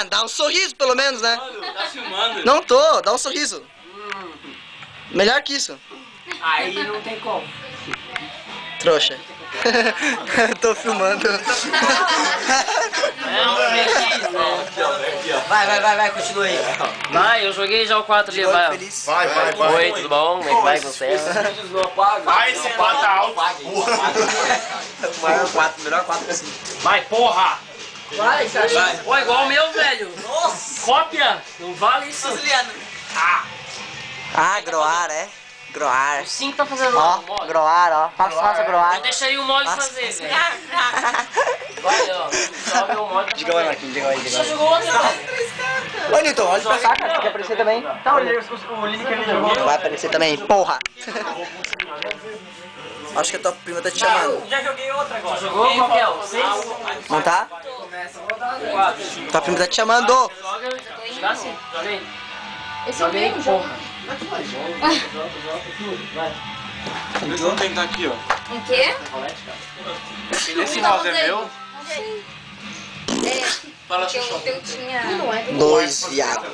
Ah, dá um sorriso pelo menos, né? Mano, tá filmando. Não tô, dá um sorriso. Melhor que isso. Aí não tem como. Trouxa. Tô filmando. Vai, continua aí. Vai, eu joguei já o 4 ali, vai. Feliz. Vai. Oi, tudo bom? Como é que vai com você? Vai, esse pata alto. O maior 4, melhor 4 possível. Vai, porra! Vai, Vai. Pô, igual o meu, velho. Nossa! Cópia! Não vale isso. Ah, groar, é? Groar. O 5 tá fazendo Ó, mole. groar, ó. Faça groar. Eu deixaria o mole fazer, velho. Vai, ó. Só meu mole tá Diga lá, fazendo. Marquinhos, diga aí, Você jogou outro, velho. Ô, Nilton, olha pra cá, cara. Quer aparecer também? Tá, o link que ele jogou. Vai aparecer também, porra. Acho que a tua prima tá te chamando. Já joguei outra agora. Jogou qual que é? O 6? Não tá? 4. Tua prima tá te chamando. Joga. Joga assim. Joga aí. Esse é o mesmo jogo. Eles vão tentar aqui, ó. Um quê? Esse mouse é meu? É, porque o teu tinha... Dois, viado.